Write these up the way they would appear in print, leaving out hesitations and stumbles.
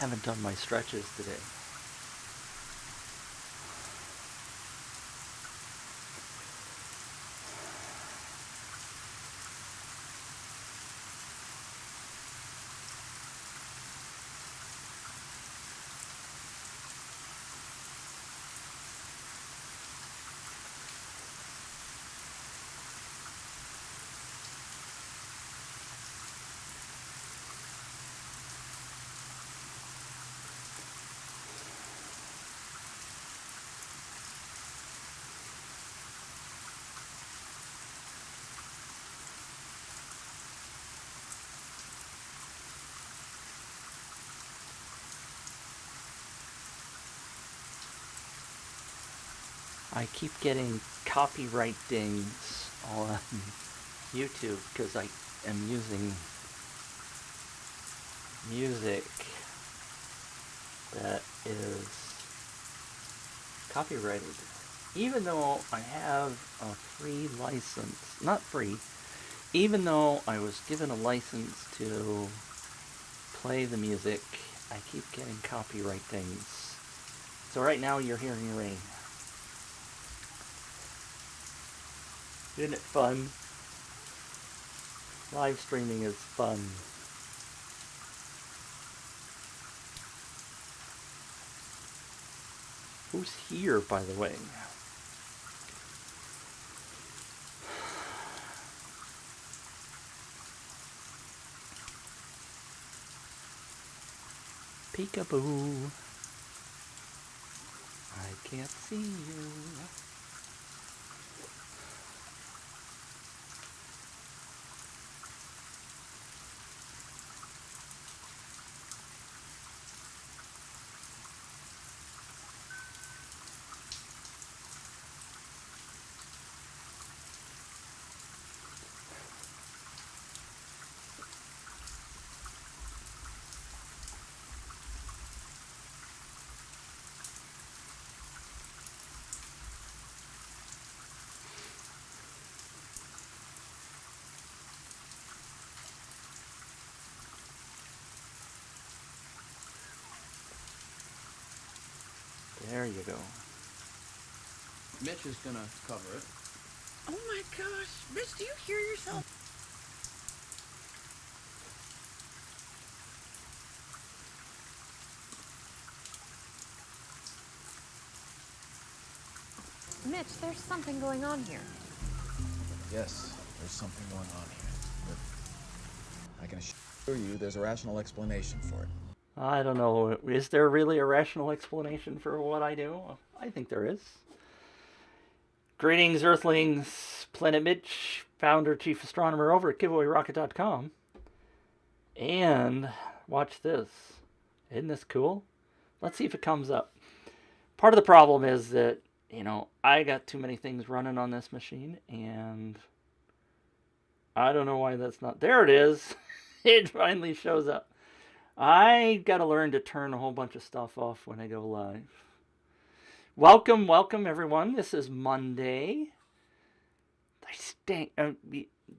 haven't done my stretches today. I keep getting copyright dings on YouTube because I am using music that is copyrighted. Even though I have a free license, not free, even though I was given a license to play the music, I keep getting copyright dings. So right now you're hearing rain. Isn't it fun? Live streaming is fun. Who's here, by the way? Peekaboo. I can't see you. There you go. Mitch is gonna cover it. Oh my gosh, Mitch, do you hear yourself? Mitch, there's something going on here. Yes, there's something going on here. But I can assure you there's a rational explanation for it. I don't know. Is there really a rational explanation for what I do? I think there is. Greetings, Earthlings. Planet Mitch, founder, chief astronomer over at giveawayrocket.com. And watch this. Isn't this cool? Let's see if it comes up. Part of the problem is that, I got too many things running on this machine, and I don't know why that's not... There it is. It finally shows up. I got to learn to turn a whole bunch of stuff off when I go live. Welcome, everyone. This is Monday.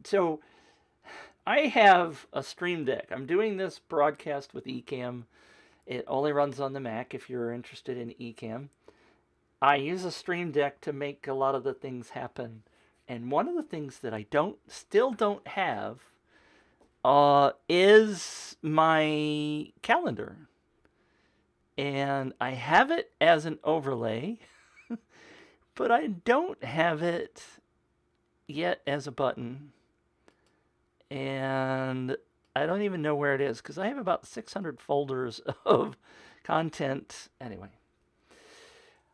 So, I have a Stream Deck. I'm doing this broadcast with Ecamm. It only runs on the Mac if you're interested in Ecamm. I use a Stream Deck to make a lot of the things happen. And one of the things that I still don't have is my calendar. And I have it as an overlay, but I don't have it yet as a button. And I don't even know where it is because I have about 600 folders of content. Anyway,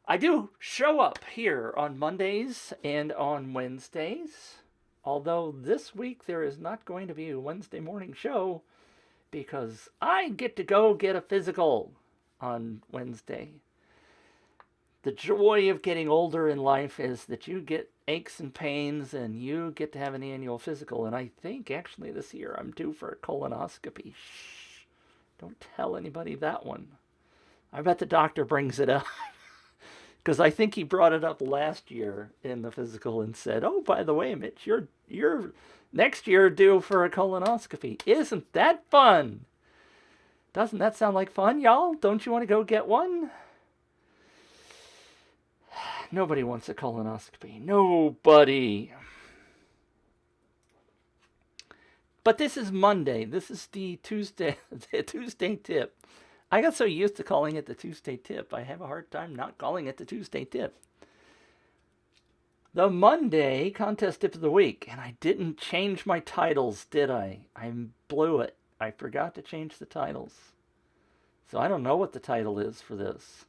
I do show up here on Mondays and on Wednesdays. Although this week there is not going to be a Wednesday morning show because I get to go get a physical on Wednesday. The joy of getting older in life is that you get aches and pains and you get to have an annual physical. And I think actually this year I'm due for a colonoscopy. Shh, don't tell anybody that one. I bet the doctor brings it up. Because I think he brought it up last year in the physical and said, oh, by the way, Mitch, you're next year due for a colonoscopy. Isn't that fun? Doesn't that sound like fun, y'all? Don't you want to go get one? Nobody wants a colonoscopy. Nobody. But this is Monday. This is the Tuesday, the Tuesday tip. I got so used to calling it the Tuesday tip, I have a hard time not calling it the Tuesday tip. The Monday contest tip of the week, and I didn't change my titles, did I? I blew it. I forgot to change the titles. So I don't know what the title is for this.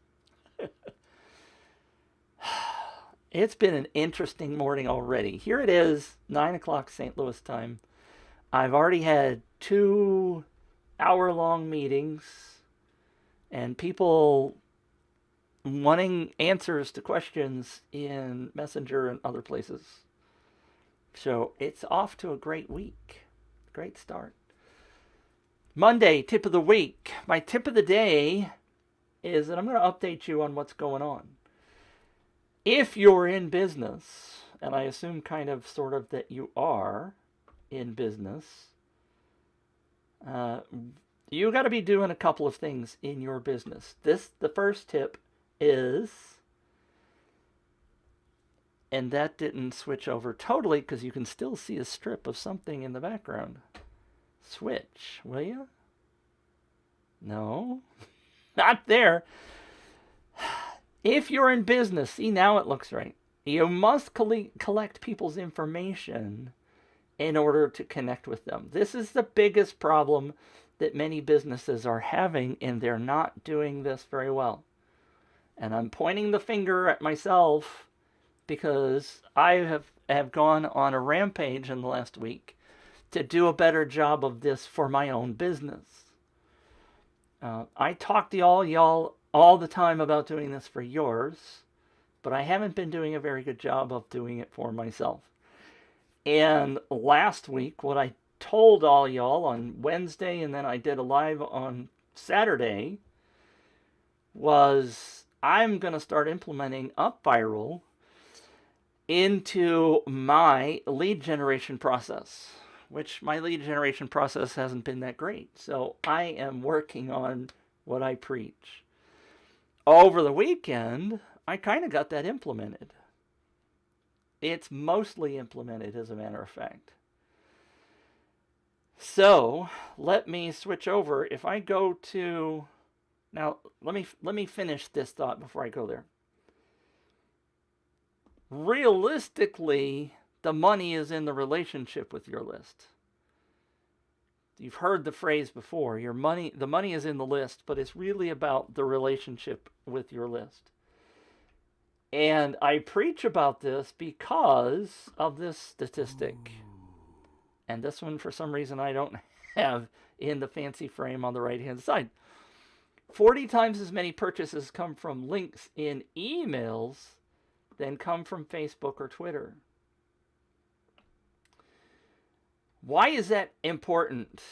It's been an interesting morning already. Here it is, 9 o'clock St. Louis time. I've already had 2 hour-long meetings and people wanting answers to questions in Messenger and other places. So it's off to a great week. Great start. Monday, tip of the week. My tip of the day is that I'm going to update you on what's going on. If you're in business, and I assume kind of sort of that you are in business, you got to be doing a couple of things in your business. The first tip is, and that didn't switch over totally because you can still see a strip of something in the background. Switch, will you? No, not there. If you're in business, see, now it looks right. You must collect people's information in order to connect with them. This is the biggest problem that many businesses are having, and they're not doing this very well. And I'm pointing the finger at myself because I have gone on a rampage in the last week to do a better job of this for my own business. I talk to y'all all the time about doing this for yours, but I haven't been doing a very good job of doing it for myself. And last week, what I told all y'all on Wednesday, and then I did a live on Saturday, was I'm going to start implementing upViral into my lead generation process, which my lead generation process hasn't been that great. So I am working on what I preach. Over the weekend, I kind of got that implemented. It's mostly implemented, as a matter of fact. So let me switch over. If I go to, now let me finish this thought before I go there. Realistically, the money is in the relationship with your list. You've heard the phrase before. The money is in the list, but it's really about the relationship with your list. And I preach about this because of this statistic. And this one, for some reason, I don't have in the fancy frame on the right-hand side. 40 times as many purchases come from links in emails than come from Facebook or Twitter. Why is that important?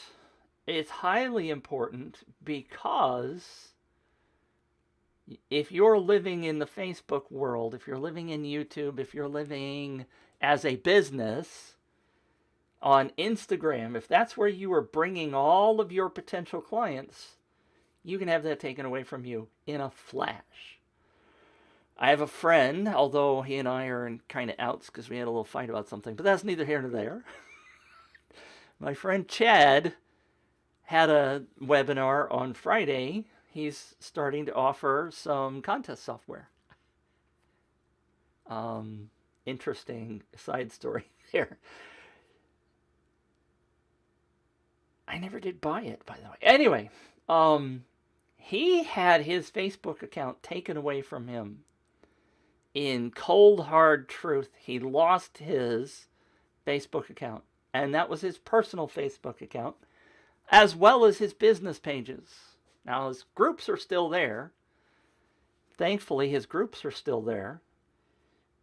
It's highly important because if you're living in the Facebook world, if you're living in YouTube, if you're living as a business on Instagram, if that's where you are bringing all of your potential clients, you can have that taken away from you in a flash. I have a friend, although he and I are in kind of outs because we had a little fight about something, but that's neither here nor there. My friend Chad had a webinar on Friday. He's starting to offer some contest software. Interesting side story there. I never did buy it, by the way. Anyway, he had his Facebook account taken away from him. In cold, hard truth, he lost his Facebook account. And that was his personal Facebook account, as well as his business pages. Now, his groups are still there. Thankfully, his groups are still there.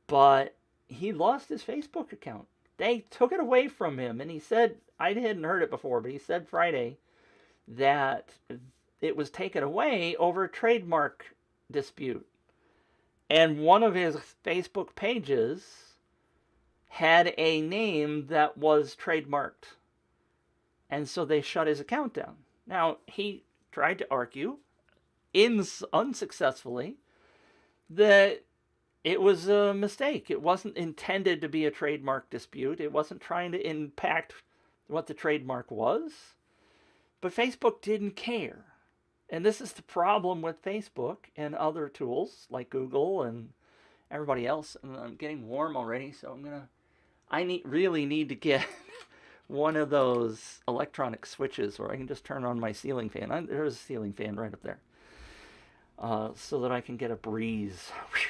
But he lost his Facebook account. They took it away from him. And he said, I hadn't heard it before, but he said Friday that it was taken away over a trademark dispute. And one of his Facebook pages had a name that was trademarked. And so they shut his account down. Now, he tried to argue, unsuccessfully, that it was a mistake. It wasn't intended to be a trademark dispute. It wasn't trying to impact what the trademark was. But Facebook didn't care. And this is the problem with Facebook and other tools like Google and everybody else. And I'm getting warm already, so really need to get one of those electronic switches where I can just turn on my ceiling fan. There's a ceiling fan right up there. So that I can get a breeze. Whew.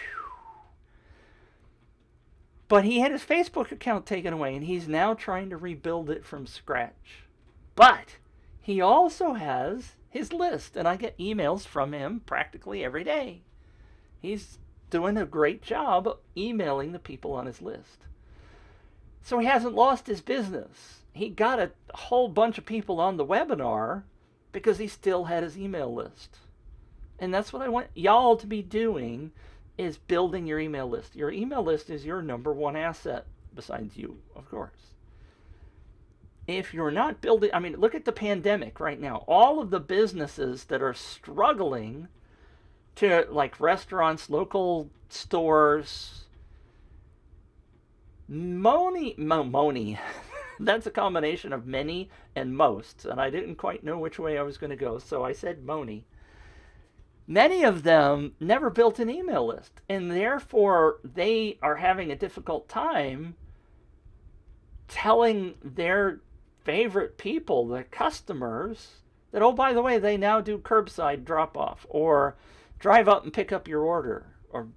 But he had his Facebook account taken away, and he's now trying to rebuild it from scratch. But he also has his list, and I get emails from him practically every day. He's doing a great job emailing the people on his list. So he hasn't lost his business. He got a whole bunch of people on the webinar because he still had his email list. And that's what I want y'all to be doing, is building your email list. Your email list is your number one asset, besides you, of course. If you're not building, I mean, look at the pandemic right now. All of the businesses that are struggling to, like restaurants, local stores, Moni. That's a combination of many and most, and I didn't quite know which way I was going to go, so I said Moni. Many of them never built an email list, and therefore they are having a difficult time telling their favorite people, the customers, that, oh, by the way, they now do curbside drop-off, or drive up and pick up your order, or,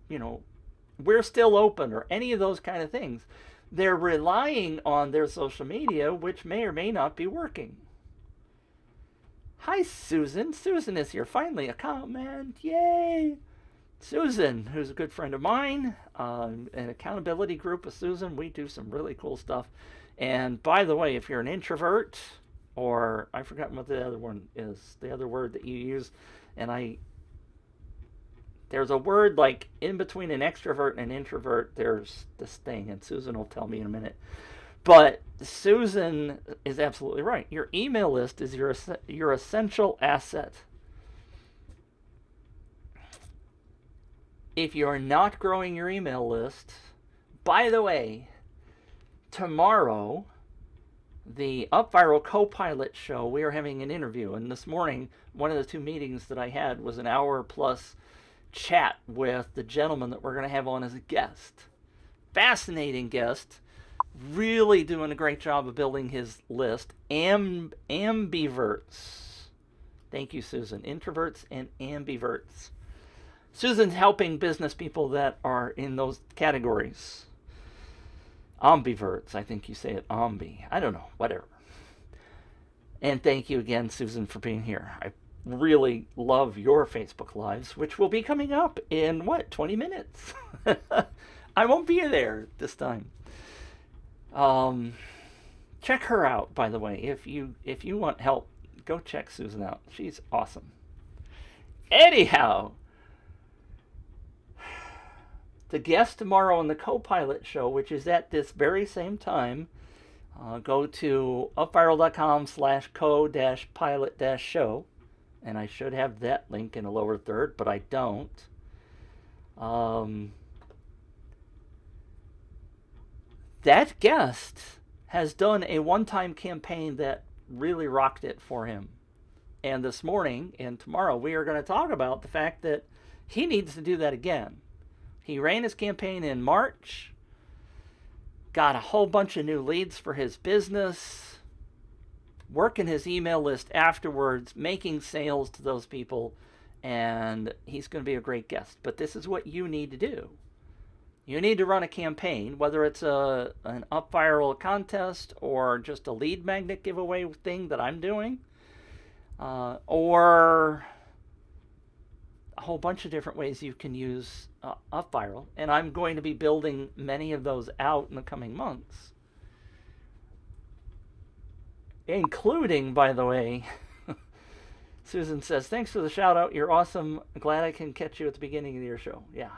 we're still open, or any of those kind of things. They're relying on their social media, which may or may not be working. Hi, Susan. Susan is here. Finally, a comment. Yay! Susan, who's a good friend of mine, an accountability group with Susan. We do some really cool stuff. And by the way, if you're an introvert, or I've forgotten what the other one is, the other word that you use, and there's a word like in between an extrovert and an introvert, there's this thing, and Susan will tell me in a minute. But Susan is absolutely right. Your email list is your essential asset. If you're not growing your email list, by the way, tomorrow, the upViral co-pilot show, we are having an interview. And this morning, one of the two meetings that I had was an hour plus chat with the gentleman that we're going to have on as a guest. Fascinating guest. Really doing a great job of building his list. Ambiverts. Thank you, Susan. Introverts and ambiverts. Susan's helping business people that are in those categories. Ambiverts, I think you say it ambi. I don't know, whatever. And thank you again, Susan, for being here. I really love your Facebook Lives, which will be coming up in, 20 minutes? I won't be there this time. Check her out, by the way. If you want help, go check Susan out. She's awesome. Anyhow, the guest tomorrow on the co-pilot show, which is at this very same time, go to upviral.com/co-pilot-show, and I should have that link in the lower third, but I don't. That guest has done a one-time campaign that really rocked it for him. And this morning and tomorrow, we are going to talk about the fact that he needs to do that again. He ran his campaign in March, got a whole bunch of new leads for his business, working his email list afterwards, making sales to those people, and he's going to be a great guest. But this is what you need to do. You need to run a campaign, whether it's an upViral contest or just a lead magnet giveaway thing that I'm doing, or a whole bunch of different ways you can use upViral. And I'm going to be building many of those out in the coming months. Including, by the way, Susan says, thanks for the shout out. You're awesome. Glad I can catch you at the beginning of your show. Yeah.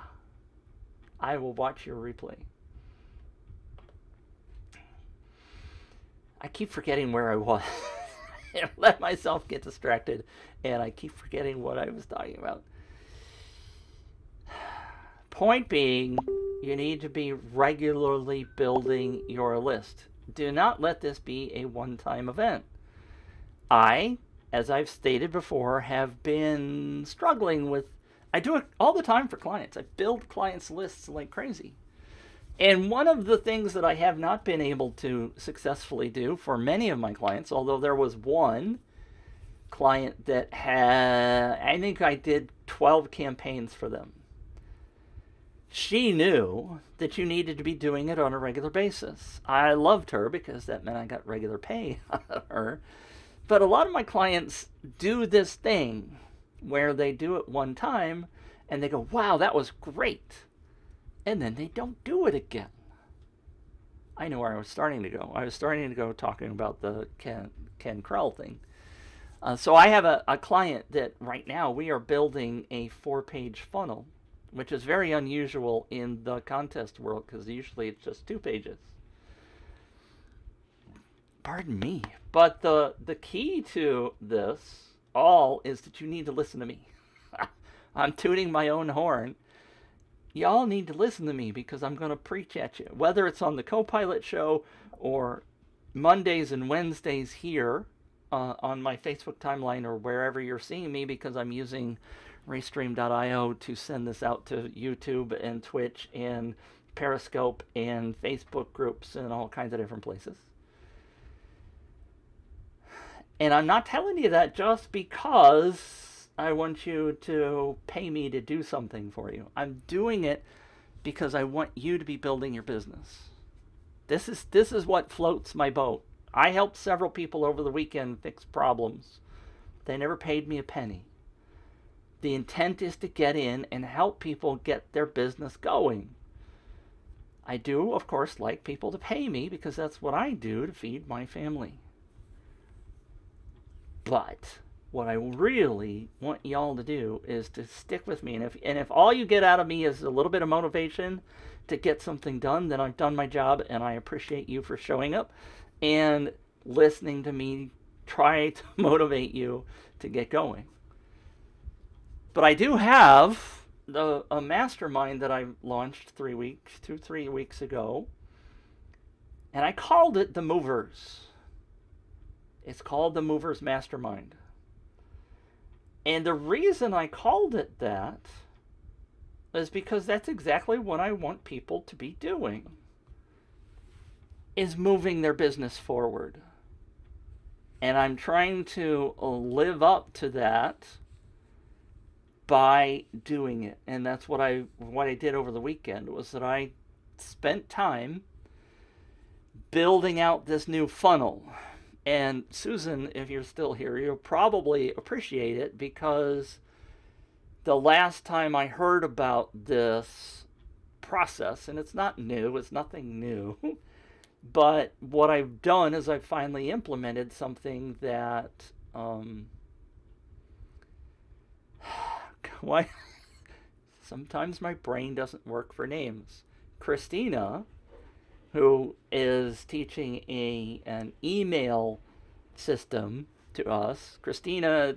I will watch your replay. I keep forgetting where I was. and let myself get distracted, and I keep forgetting what I was talking about. Point being, you need to be regularly building your list. Do not let this be a one-time event. I, as I've stated before, have been struggling with, I do it all the time for clients. I build clients' lists like crazy. And one of the things that I have not been able to successfully do for many of my clients, although there was one client that had, I think I did 12 campaigns for them. She knew that you needed to be doing it on a regular basis. I loved her because that meant I got regular pay out of her. But a lot of my clients do this thing where they do it one time and they go, wow, that was great. And then they don't do it again. I know where I was starting to go. I was starting to go talking about the Ken Krell thing. So I have a client that right now we are building a 4-page funnel, which is very unusual in the contest world because usually it's just 2 pages. Pardon me. But the key to this all is that you need to listen to me. I'm tooting my own horn. Y'all need to listen to me because I'm going to preach at you. Whether it's on the Co-Pilot show or Mondays and Wednesdays here on my Facebook timeline or wherever you're seeing me, because I'm using Restream.io to send this out to YouTube and Twitch and Periscope and Facebook groups and all kinds of different places. And I'm not telling you that just because I want you to pay me to do something for you. I'm doing it because I want you to be building your business. This is what floats my boat. I helped several people over the weekend fix problems. They never paid me a penny. The intent is to get in and help people get their business going. I do, of course, like people to pay me because that's what I do to feed my family. But what I really want y'all to do is to stick with me. And if all you get out of me is a little bit of motivation to get something done, then I've done my job, and I appreciate you for showing up and listening to me try to motivate you to get going. But I do have a mastermind that I launched 3 weeks ago, and I called it the Movers. It's called the Movers Mastermind. And the reason I called it that is because that's exactly what I want people to be doing, is moving their business forward. And I'm trying to live up to that by doing it. And that's what I did over the weekend, was that I spent time building out this new funnel. And Susan, if you're still here, you'll probably appreciate it, because the last time I heard about this process, and it's not new, it's nothing new, but what I've done is I've finally implemented something that, why? Sometimes my brain doesn't work for names. Christina, who is teaching an email system to us. Christina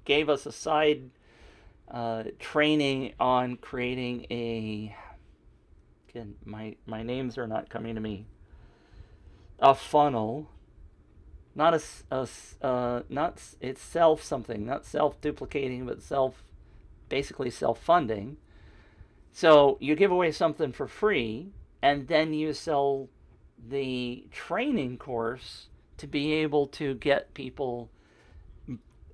gave us a side training on creating again, my names are not coming to me, a funnel, not it's self something, not self-duplicating, but basically self-funding. So you give away something for free, and then you sell the training course to be able to get people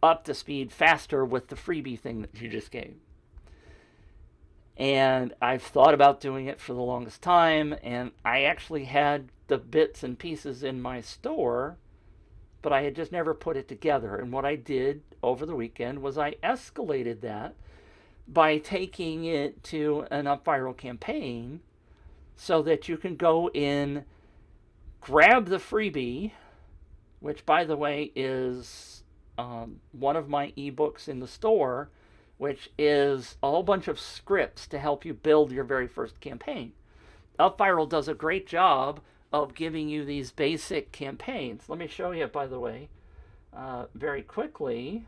up to speed faster with the freebie thing that you just gave. And I've thought about doing it for the longest time, and I actually had the bits and pieces in my store, but I had just never put it together. And what I did over the weekend was I escalated that by taking it to an upViral campaign, so that you can go in, grab the freebie, which, by the way, is one of my ebooks in the store, which is a whole bunch of scripts to help you build your very first campaign. upViral does a great job of giving you these basic campaigns. Let me show you, by the way. very quickly,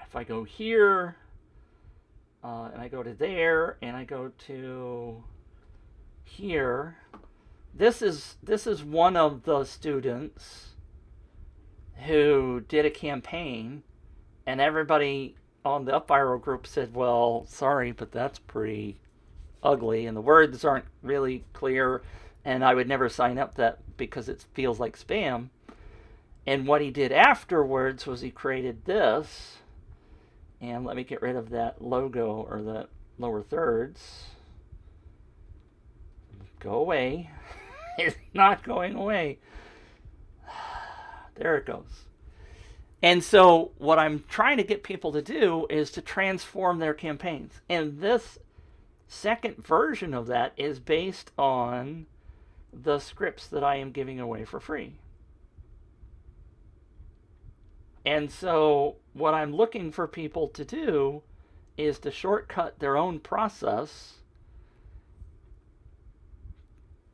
if I go here, and I go to there, and I go to here, this is one of the students who did a campaign, and everybody on the upViral group said, well, sorry, but that's pretty ugly, and the words aren't really clear, and I would never sign up that because it feels like spam. And what he did afterwards was he created this, and let me get rid of that logo or the lower thirds. Go away. It's not going away. There it goes. And so what I'm trying to get people to do is to transform their campaigns. And this second version of that is based on the scripts that I am giving away for free. And so what I'm looking for people to do is to shortcut their own process,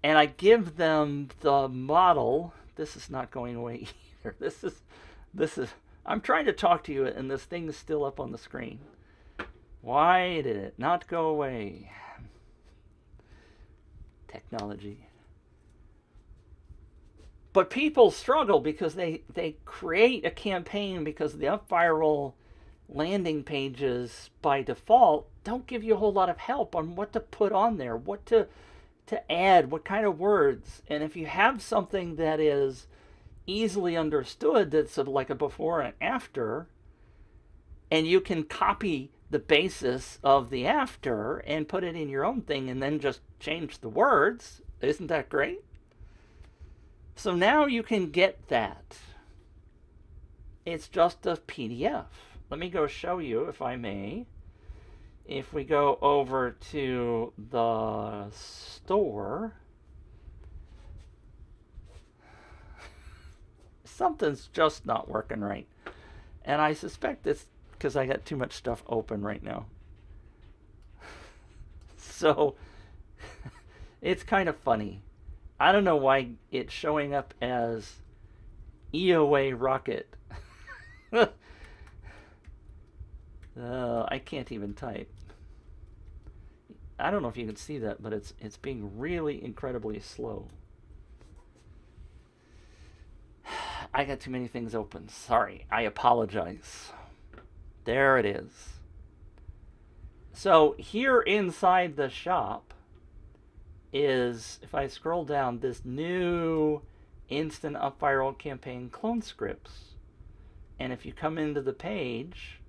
and I give them the model. This is not going away either. This is I'm trying to talk to you and this thing is still up on the screen. Why did it not go away? Technology. But people struggle because they create a campaign because the upViral landing pages by default don't give you a whole lot of help on what to put on there, what to add, what kind of words. And if you have something that is easily understood, that's sort of like a before and after, and you can copy the basis of the after and put it in your own thing and then just change the words, isn't that great? So now you can get that. It's just a PDF. Let me go show you, if I may. If we go over to the store, something's just not working right. And I suspect it's because I got too much stuff open right now. So it's kind of funny. I don't know why it's showing up as EOA Rocket. I can't even type. I don't know if you can see that, but it's being really incredibly slow. I got too many things open. Sorry. I apologize. There it is. So here inside the shop is, if I scroll down, this new instant upViral campaign clone scripts. And if you come into the page,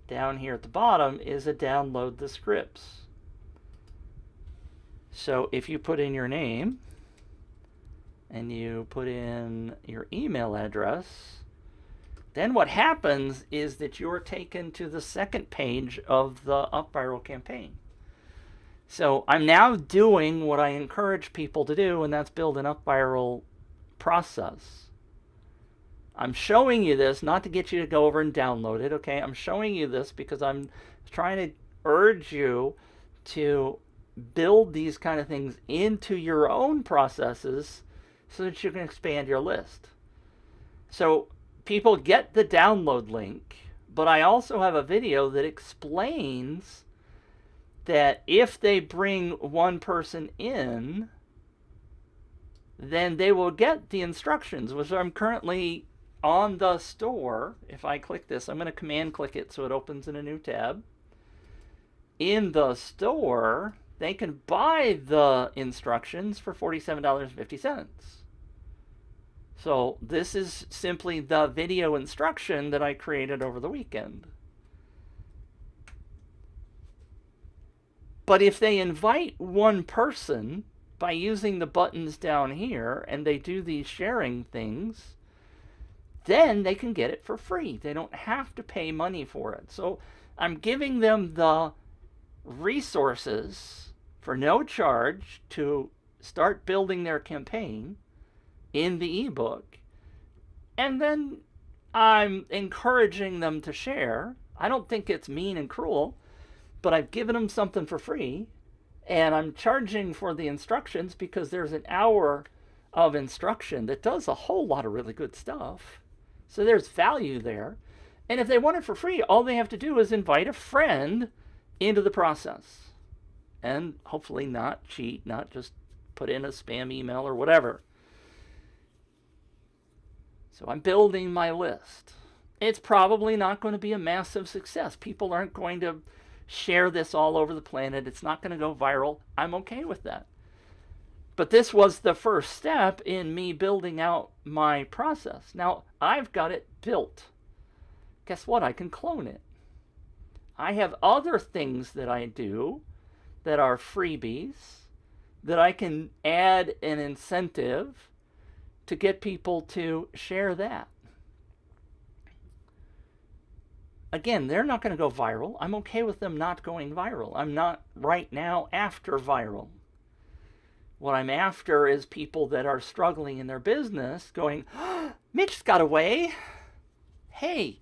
down here at the bottom is a download the scripts. So if you put in your name and you put in your email address, then what happens is that you're taken to the second page of the upViral campaign. So I'm now doing what I encourage people to do, and that's build an upViral process. I'm showing you this not to get you to go over and download it, okay? I'm showing you this because I'm trying to urge you to build these kind of things into your own processes so that you can expand your list. So people get the download link, but I also have a video that explains that if they bring one person in, then they will get the instructions, which I'm currently on the store. If I click this, I'm going to command click it so it opens in a new tab. In the store, they can buy the instructions for $47.50. So this is simply the video instruction that I created over the weekend. But if they invite one person by using the buttons down here and they do these sharing things, then they can get it for free. They don't have to pay money for it. So I'm giving them the resources for no charge to start building their campaign in the ebook. And then I'm encouraging them to share. I don't think it's mean and cruel, but I've given them something for free, and I'm charging for the instructions because there's an hour of instruction that does a whole lot of really good stuff. So there's value there. And if they want it for free, all they have to do is invite a friend into the process. And hopefully not cheat, not just put in a spam email or whatever. So I'm building my list. It's probably not going to be a massive success. People aren't going to share this all over the planet. It's not going to go viral. I'm okay with that. But this was the first step in me building out my process. Now, I've got it built. Guess what? I can clone it. I have other things that I do that are freebies that I can add an incentive to get people to share that. Again, they're not going to go viral. I'm okay with them not going viral. I'm not right now after viral. What I'm after is people that are struggling in their business going, oh, Mitch's got a way. Hey.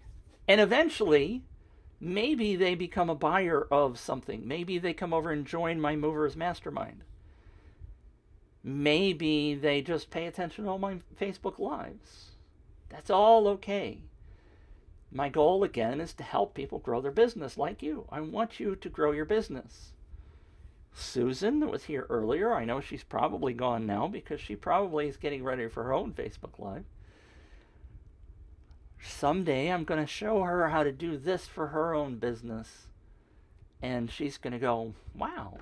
And eventually, maybe they become a buyer of something. Maybe they come over and join my Movers Mastermind. Maybe they just pay attention to all my Facebook Lives. That's all okay. My goal, again, is to help people grow their business like you. I want you to grow your business. Susan was here earlier. I know she's probably gone now because she probably is getting ready for her own Facebook Live. Someday I'm going to show her how to do this for her own business. And she's going to go, wow.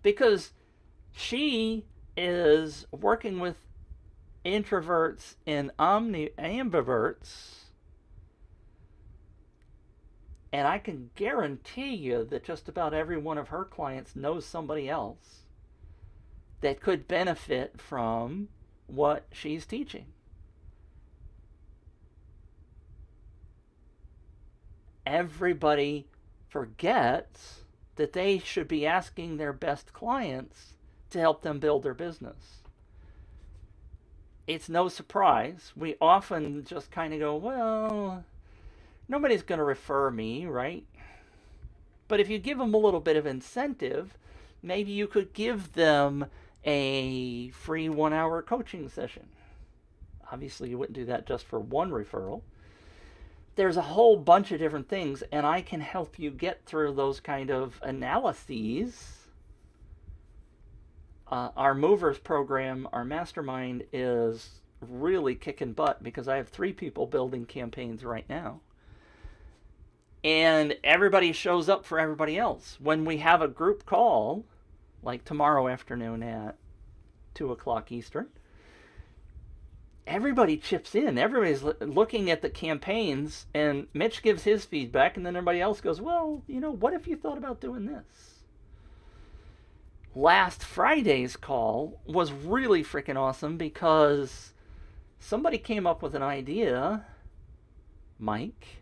Because she is working with introverts and ambiverts. And I can guarantee you that just about every one of her clients knows somebody else that could benefit from what she's teaching. Everybody forgets that they should be asking their best clients to help them build their business. It's no surprise. We often just kind of go, well, nobody's going to refer me, right? But if you give them a little bit of incentive, maybe you could give them a free 1-hour coaching session. Obviously, you wouldn't do that just for one referral. There's a whole bunch of different things, and I can help you get through those kind of analyses. Our Movers program, our mastermind, is really kicking butt because I have 3 people building campaigns right now. And everybody shows up for everybody else. When we have a group call, like tomorrow afternoon at 2 o'clock Eastern, everybody chips in. Everybody's looking at the campaigns, and Mitch gives his feedback, and then everybody else goes, well, what if you thought about doing this? Last Friday's call was really freaking awesome because somebody came up with an idea, Mike,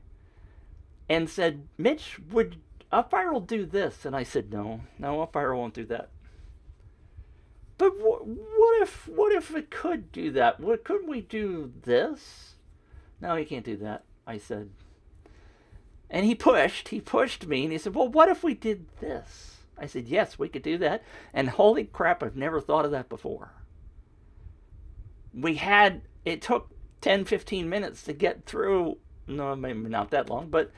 and said, Mitch, would upViral do this? And I said, no, upViral won't do that. But what if it could do that? Couldn't we do this? No, you can't do that, I said. And he pushed me, and he said, well, what if we did this? I said, yes, we could do that. And holy crap, I've never thought of that before. It took 10, 15 minutes to get through. No, maybe not that long, but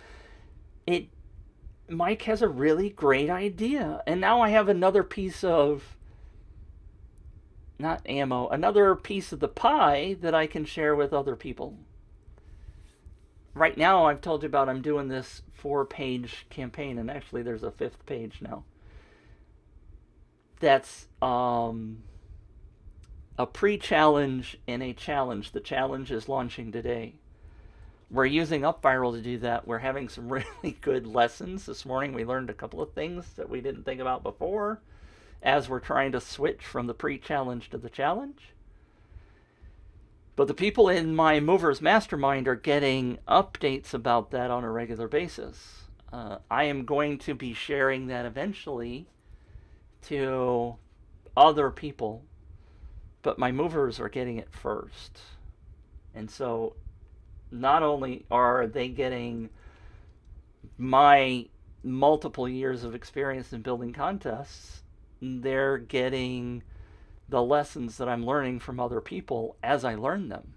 Mike has a really great idea. And now I have another piece of, another piece of the pie that I can share with other people. Right now, I've told you about I'm doing this 4-page campaign, and actually there's a 5th page now. That's a pre-challenge and a challenge. The challenge is launching today. We're using upViral to do that. We're having some really good lessons. This morning we learned a couple of things that we didn't think about before as we're trying to switch from the pre-challenge to the challenge. But the people in my Movers Mastermind are getting updates about that on a regular basis. I am going to be sharing that eventually to other people, but my movers are getting it first. And so not only are they getting my multiple years of experience in building contests, they're getting the lessons that I'm learning from other people as I learn them.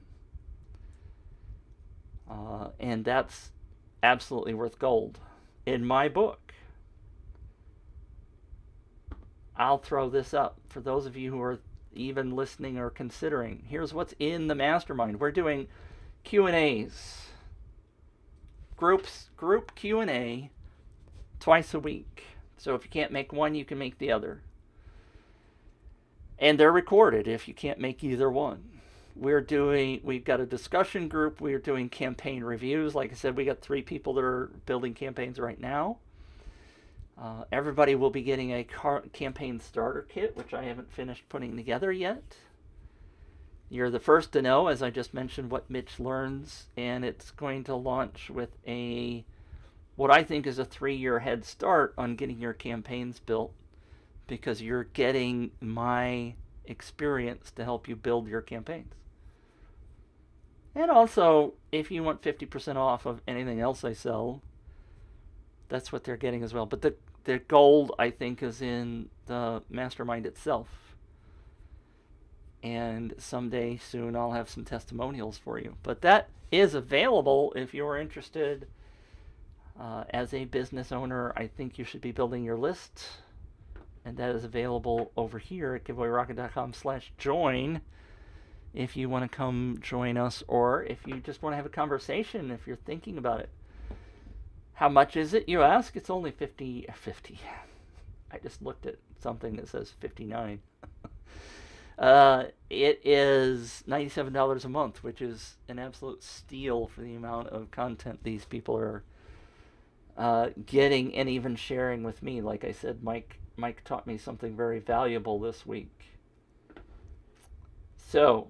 And that's absolutely worth gold. In my book, I'll throw this up for those of you who are even listening or considering. Here's what's in the mastermind. We're doing Q&As, group Q&A twice a week. So if you can't make one, you can make the other. And they're recorded if you can't make either one. We've got a discussion group. We're doing campaign reviews. Like I said, we got 3 people that are building campaigns right now. Everybody will be getting a campaign starter kit, which I haven't finished putting together yet. You're the first to know, as I just mentioned, what Mitch learns, and it's going to launch with what I think is a 3-year head start on getting your campaigns built, because you're getting my experience to help you build your campaigns. And also, if you want 50% off of anything else I sell, that's what they're getting as well. But the gold, I think, is in the mastermind itself. And someday soon I'll have some testimonials for you. But that is available if you're interested. As a business owner, I think you should be building your list. And that is available over here at giveawayrocket.com/join if you want to come join us, or if you just want to have a conversation, if you're thinking about it. How much is it, you ask? It's only $50. I just looked at something that says $59. It is $97 a month, which is an absolute steal for the amount of content these people are getting and even sharing with me. Like I said, Mike taught me something very valuable this week. So,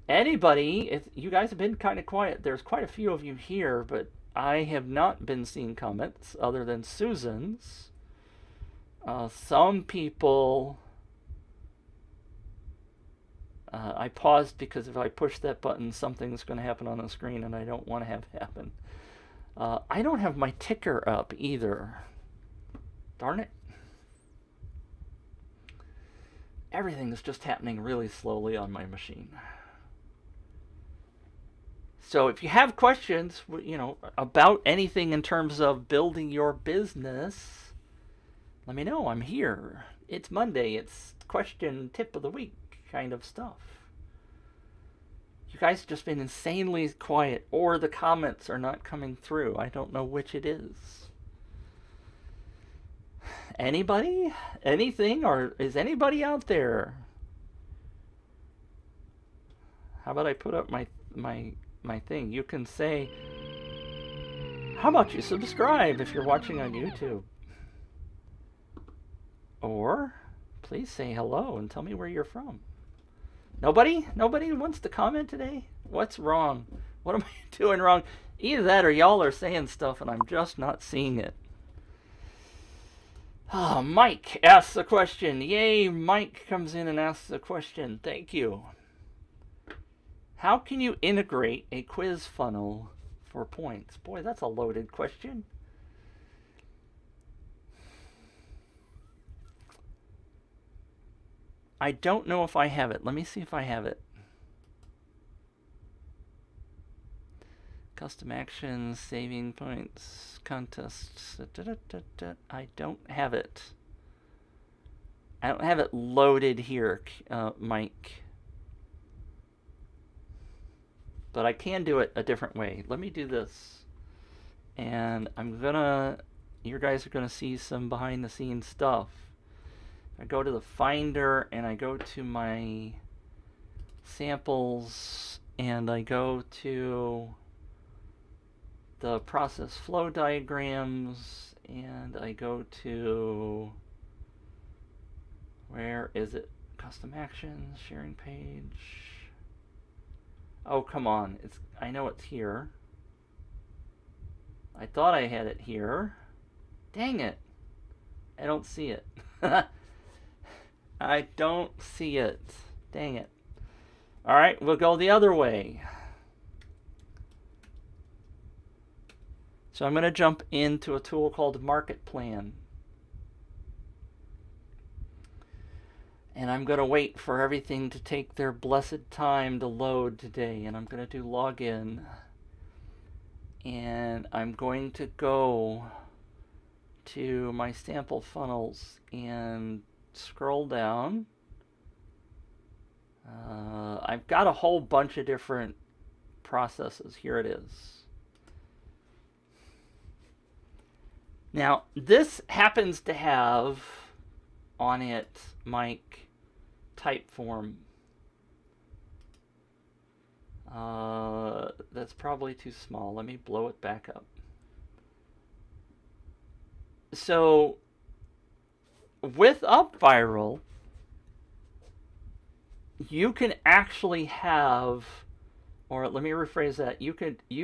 anybody, you guys have been kind of quiet. There's quite a few of you here, but I have not been seeing comments other than Susan's. Some people, I paused because if I push that button, something's going to happen on the screen, and I don't want to have happen. I don't have my ticker up either. Darn it. Everything is just happening really slowly on my machine. So if you have questions, about anything in terms of building your business, let me know. I'm here. It's Monday. It's question tip of the week kind of stuff. You guys have just been insanely quiet, or the comments are not coming through. I don't know which it is. Anybody? Anything? Or is anybody out there? How about I put up my thing? You can say, how about you subscribe if you're watching on YouTube? Or please say hello and tell me where you're from. Nobody wants to comment today? What's wrong? What am I doing wrong? Either that or y'all are saying stuff and I'm just not seeing it. Oh, Mike asks a question. Yay, Mike comes in and asks a question. Thank you. How can you integrate a quiz funnel for points? Boy, that's a loaded question. I don't know if I have it. Let me see if I have it. Custom actions, saving points, contests. I don't have it. I don't have it loaded here, Mike. But I can do it a different way. Let me do this. And you guys are gonna see some behind the scenes stuff. I go to the Finder and I go to my samples and I go to the process flow diagrams and I go to, where is it? Custom actions, sharing page. Oh, come on. I know it's here. I thought I had it here. Dang it. I don't see it. I don't see it. Dang it. Alright, we'll go the other way. So I'm going to jump into a tool called Market Plan. And I'm going to wait for everything to take their blessed time to load today. And I'm going to do login. And I'm going to go to my sample funnels and scroll down. I've got a whole bunch of different processes. Here it is. Now, this happens to have on it Mike Typeform. That's probably too small. Let me blow it back up. So, with upViral, you can actually have, or let me rephrase that, you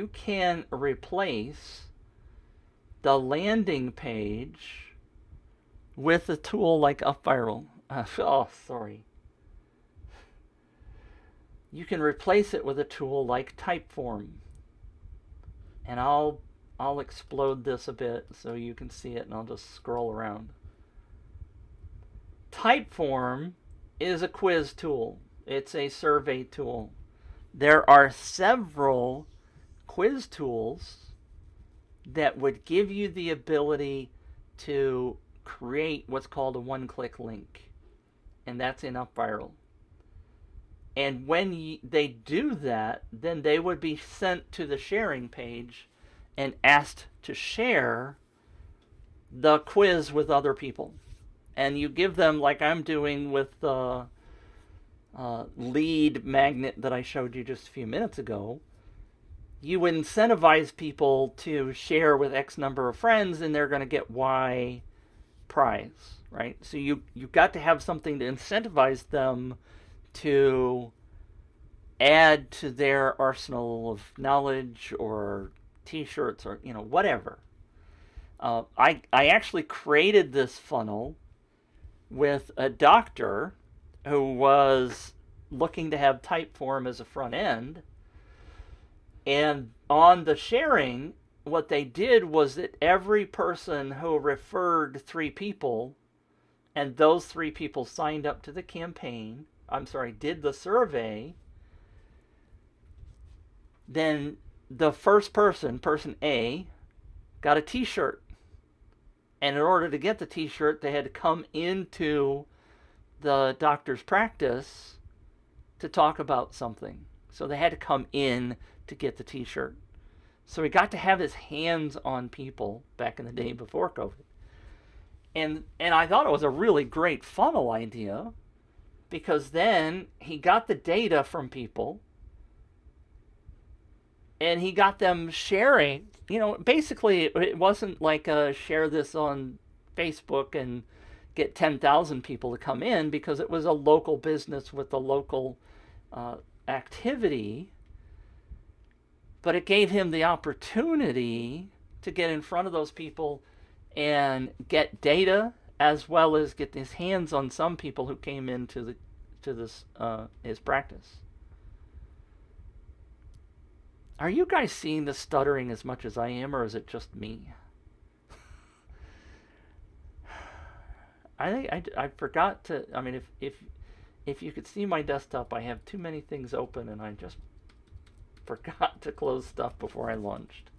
can replace the landing page with a tool like upViral. You can replace it with a tool like Typeform. And I'll explode this a bit so you can see it, and I'll just scroll around. Typeform is a quiz tool. It's a survey tool. There are several quiz tools that would give you the ability to create what's called a one-click link. And that's in upViral. And when they do that, then they would be sent to the sharing page and asked to share the quiz with other people. And you give them, like I'm doing with the lead magnet that I showed you just a few minutes ago, you incentivize people to share with X number of friends, and they're going to get Y prize, right? So you've got to have something to incentivize them to add to their arsenal of knowledge or t-shirts or whatever. I actually created this funnel with a doctor who was looking to have Typeform as a front end, and on the sharing, what they did was that every person who referred 3 people, and those 3 people signed up to the campaign, did the survey, then the first person A, got a t-shirt. And in order to get the t-shirt, they had to come into the doctor's practice to talk about something. So they had to come in to get the t-shirt. So he got to have his hands on people back in the day before COVID. And I thought it was a really great funnel idea, because then he got the data from people and he got them sharing. Basically it wasn't like share this on Facebook and get 10,000 people to come in, because it was a local business with a local activity. But it gave him the opportunity to get in front of those people and get data, as well as get his hands on some people who came into his practice. Are you guys seeing the stuttering as much as I am, or is it just me? I think I forgot to. I mean, if you could see my desktop, I have too many things open, and I just forgot to close stuff before I launched.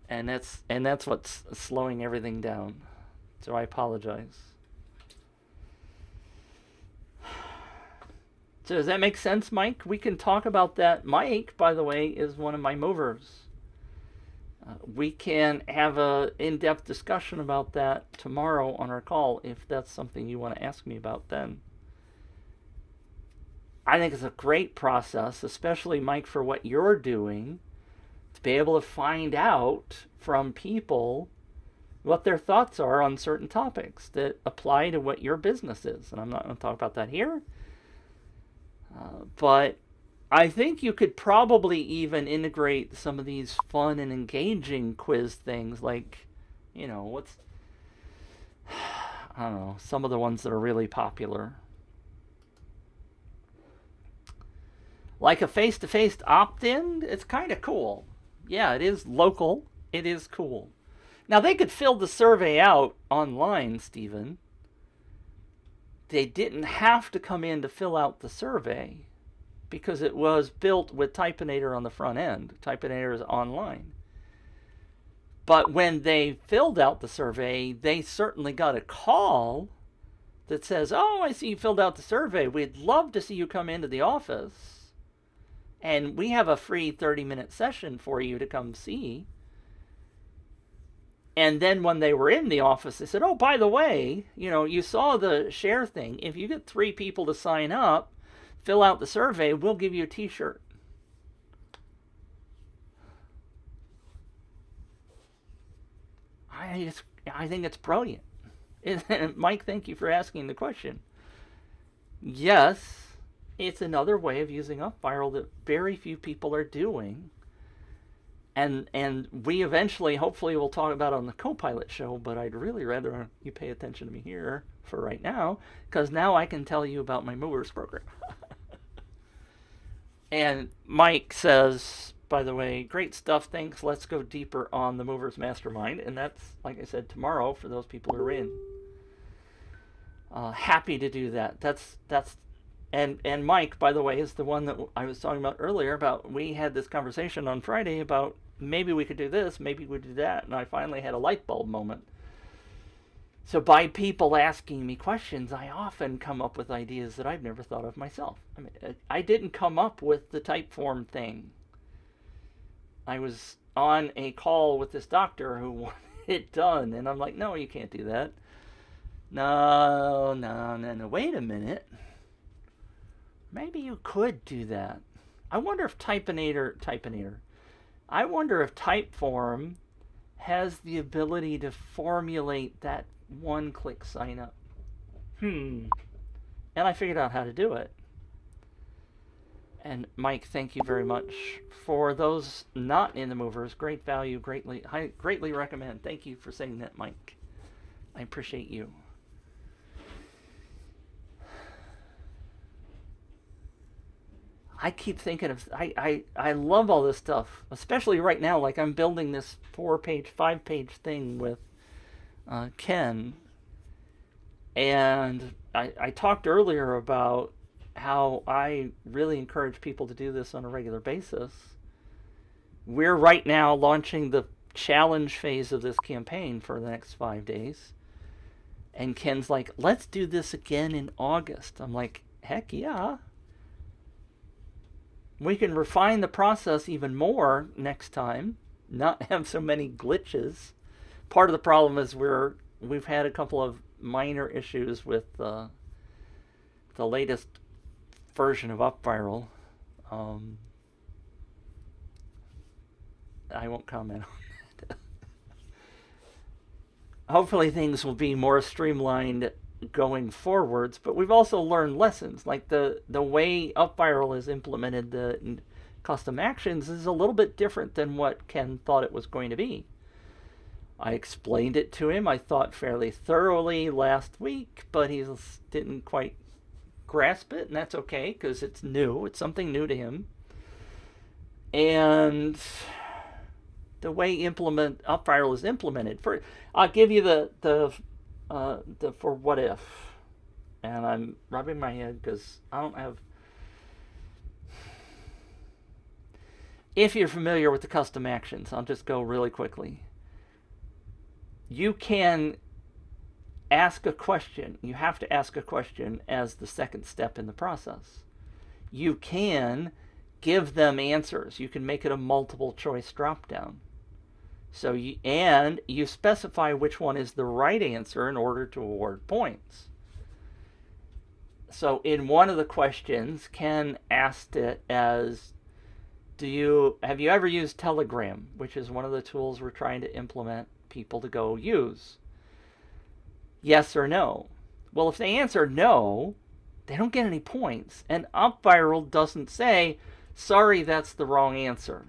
And that's what's slowing everything down. So I apologize. So does that make sense, Mike? We can talk about that. Mike, by the way, is one of my movers. We can have a in-depth discussion about that tomorrow on our call, if that's something you want to ask me about then. I think it's a great process, especially, Mike, for what you're doing, to be able to find out from people what their thoughts are on certain topics that apply to what your business is. And I'm not going to talk about that here. But I think you could probably even integrate some of these fun and engaging quiz things, like, I don't know, some of the ones that are really popular. Like a face-to-face opt-in, it's kind of cool. Yeah, it is local. It is cool. Now, they could fill the survey out online, Stephen. they didn't have to come in to fill out the survey because it was built with Typinator on the front end. Typinator is online. But when they filled out the survey, they certainly got a call that says, oh, I see you filled out the survey. We'd love to see you come into the office. And we have a free 30-minute session for you to come see. And then when they were in the office, they said, oh, by the way, you saw the share thing. If you get 3 people to sign up, fill out the survey, we'll give you a t-shirt. I think it's brilliant. Mike, thank you for asking the question. Yes, it's another way of using upViral that very few people are doing. And we eventually, hopefully, will talk about it on the Copilot show, but I'd really rather you pay attention to me here for right now, because now I can tell you about my movers program. And Mike says, by the way, great stuff, thanks. Let's go deeper on the Movers Mastermind. And that's, like I said, tomorrow for those people who are in. Happy to do that. And Mike, by the way, is the one that I was talking about earlier about, we had this conversation on Friday about maybe we could do this, maybe we could do that. And I finally had a light bulb moment. So by people asking me questions, I often come up with ideas that I've never thought of myself. I mean, I didn't come up with the Typeform thing. I was on a call with this doctor who wanted it done, and I'm like, no, you can't do that. No, wait a minute. Maybe you could do that. I wonder if I wonder if Typeform has the ability to formulate that one-click sign up. And I figured out how to do it. And Mike, thank you very much. For those not in the movers, great value, I greatly recommend. Thank you for saying that, Mike. I appreciate you. I keep thinking of, I love all this stuff, especially right now. Like, I'm building this 4-page, 5-page thing with Ken. And I talked earlier about how I really encourage people to do this on a regular basis. We're right now launching the challenge phase of this campaign for the next 5 days. And Ken's like, let's do this again in August. I'm like, heck yeah. We can refine the process even more next time, not have so many glitches. Part of the problem is we've had a couple of minor issues with the latest version of upViral. I won't comment on that. Hopefully things will be more streamlined going forwards, but we've also learned lessons. Like the way upViral has implemented the custom actions is a little bit different than what Ken thought it was going to be. I explained it to him, I thought, fairly thoroughly last week, but he didn't quite grasp it, and that's okay, because it's new. It's something new to him. And the way upViral is implemented, I'll give you the for what if, and I'm rubbing my head because I don't have. If you're familiar with the custom actions, I'll just go really quickly. You can ask a question. You have to ask a question as the second step in the process. You can give them answers. You can make it a multiple choice drop down. So you specify which one is the right answer in order to award points. So in one of the questions, Ken asked it as, have you ever used Telegram, which is one of the tools we're trying to implement people to go use? Yes or no? Well, if they answer no, they don't get any points. And upViral doesn't say, sorry, that's the wrong answer,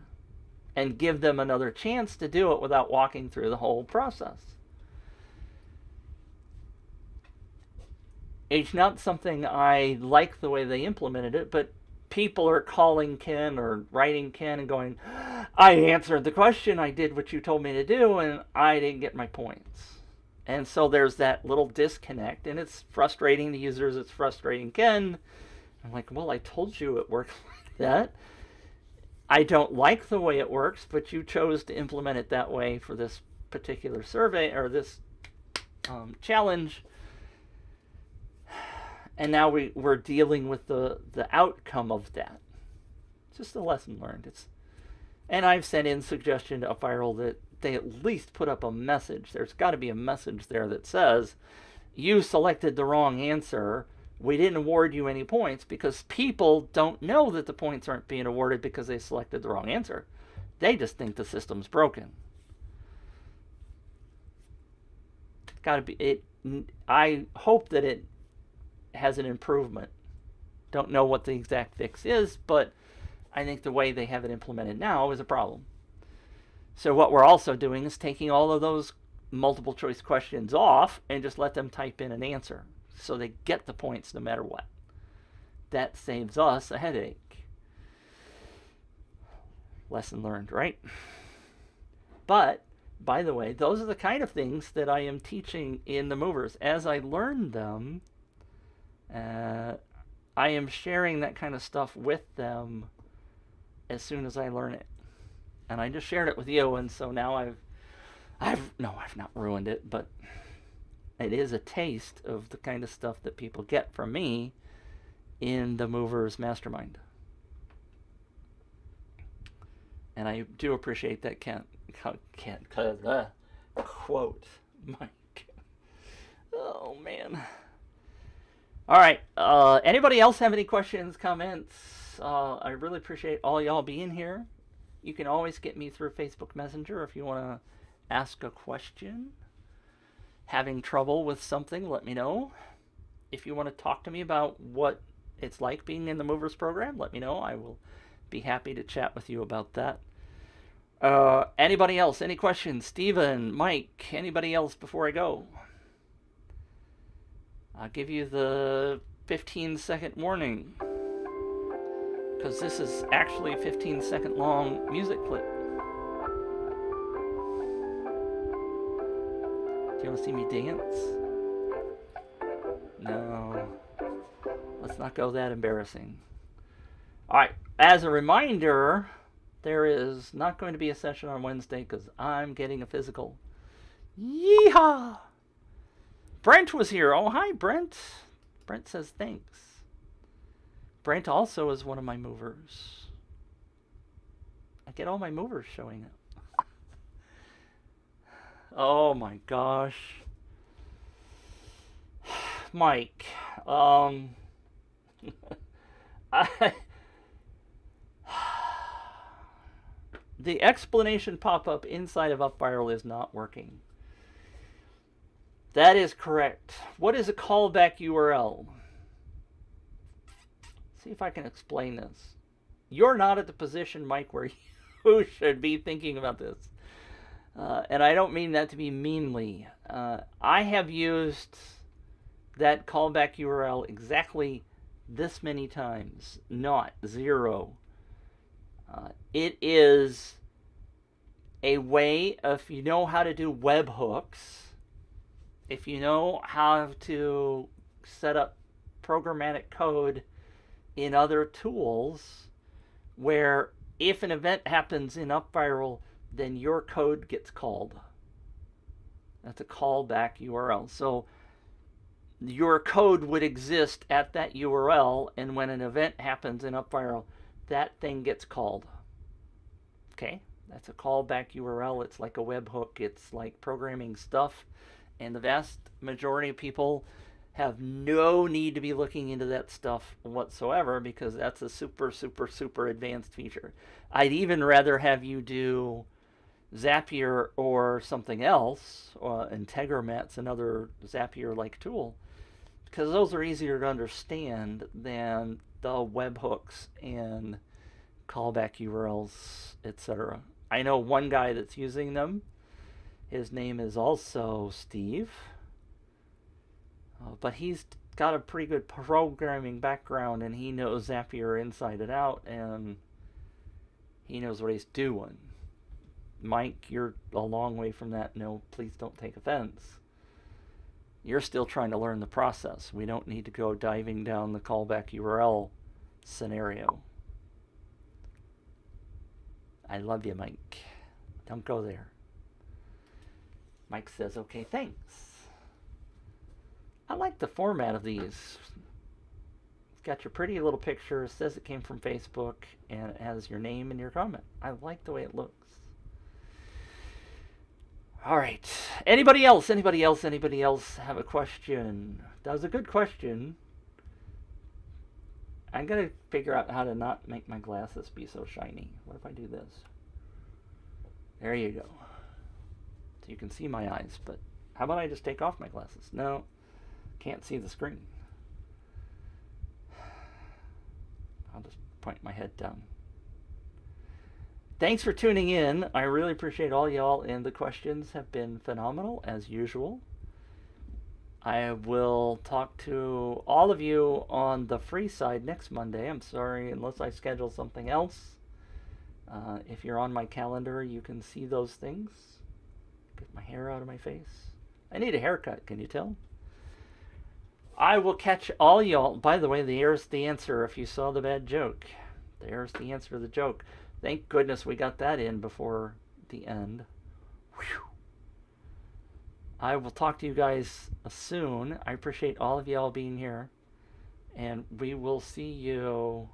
and give them another chance to do it without walking through the whole process. It's not something I like the way they implemented it, but people are calling Ken or writing Ken and going, I answered the question, I did what you told me to do, and I didn't get my points. And so there's that little disconnect, and it's frustrating to users. It's frustrating Ken. I'm like, well, I told you it works like that. I don't like the way it works, but you chose to implement it that way for this particular survey or this challenge. And now we're dealing with the outcome of that. It's just a lesson learned. And I've sent in suggestion to upViral that they at least put up a message. There's got to be a message there that says, you selected the wrong answer. We didn't award you any points, because people don't know that the points aren't being awarded because they selected the wrong answer. They just think the system's broken. It's got to be it. I hope that it has an improvement. Don't know what the exact fix is, but I think the way they have it implemented now is a problem. So what we're also doing is taking all of those multiple choice questions off and just let them type in an answer, so they get the points no matter what. That saves us a headache. Lesson learned, right? But, by the way, those are the kind of things that I am teaching in the movers. As I learn them, I am sharing that kind of stuff with them as soon as I learn it. And I just shared it with you, and so now I've not ruined it, but it is a taste of the kind of stuff that people get from me in the Movers Mastermind. And I do appreciate that quote. Mike. Oh, man. All right. Anybody else have any questions, comments? I really appreciate all y'all being here. You can always get me through Facebook Messenger if you want to ask a question. Having trouble with something, let me know. If you want to talk to me about what it's like being in the Movers program, let me know. I will be happy to chat with you about that. Anybody else? Any questions? Steven, Mike, anybody else before I go? I'll give you the 15-second warning, because this is actually a 15-second long music clip. Do you want to see me dance? No. Let's not go that embarrassing. Alright, as a reminder, there is not going to be a session on Wednesday because I'm getting a physical. Yeehaw! Brent was here. Oh, hi, Brent. Brent says thanks. Brent also is one of my movers. I get all my movers showing up. Oh my gosh. Mike, the explanation pop-up inside of upViral is not working. That is correct. What is a callback URL? See if I can explain this. You're not at the position, Mike, where you should be thinking about this. And I don't mean that to be meanly. I have used that callback URL exactly this many times, not zero. It is a way, if you know how to do webhooks, if you know how to set up programmatic code in other tools, where if an event happens in upViral, then your code gets called. That's a callback URL. So your code would exist at that URL, and when an event happens in upViral, that thing gets called. Okay, that's a callback URL. It's like a webhook. It's like programming stuff, and the vast majority of people have no need to be looking into that stuff whatsoever, because that's a super, super, super advanced feature. I'd even rather have you do Zapier or something else. Integromat's another Zapier-like tool, because those are easier to understand than the webhooks and callback URLs, etc. I know one guy that's using them. His name is also Steve. But he's got a pretty good programming background, and he knows Zapier inside and out, and he knows what he's doing. Mike, you're a long way from that. No, please don't take offense. You're still trying to learn the process. We don't need to go diving down the callback URL scenario. I love you, Mike. Don't go there. Mike says, okay, thanks. I like the format of these. It's got your pretty little picture, it says it came from Facebook, and it has your name and your comment. I like the way it looks. All right. Anybody else? Anybody else? Anybody else have a question? That was a good question. I'm going to figure out how to not make my glasses be so shiny. What if I do this? There you go. So you can see my eyes, but how about I just take off my glasses? No, can't see the screen. I'll just point my head down. Thanks for tuning in. I really appreciate all y'all, and the questions have been phenomenal, as usual. I will talk to all of you on the free side next Monday. I'm sorry, unless I schedule something else. If you're on my calendar, you can see those things. Get my hair out of my face. I need a haircut, can you tell? I will catch all y'all. By the way, there's the answer if you saw the bad joke. There's the answer to the joke. Thank goodness we got that in before the end. Whew. I will talk to you guys soon. I appreciate all of y'all being here. And we will see you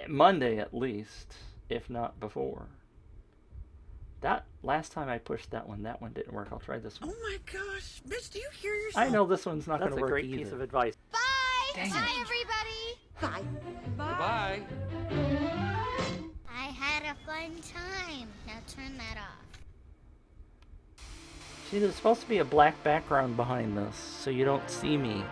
Monday at least, if not before. That last time I pushed that one didn't work. I'll try this one. Oh my gosh, Mitch, do you hear yourself? I know this one's not going to work That's a great either. piece of advice. Bye! Dang Bye, it. everybody! Bye. Goodbye. I had a fun time. Now turn that off. See, there's supposed to be a black background behind this, so you don't see me.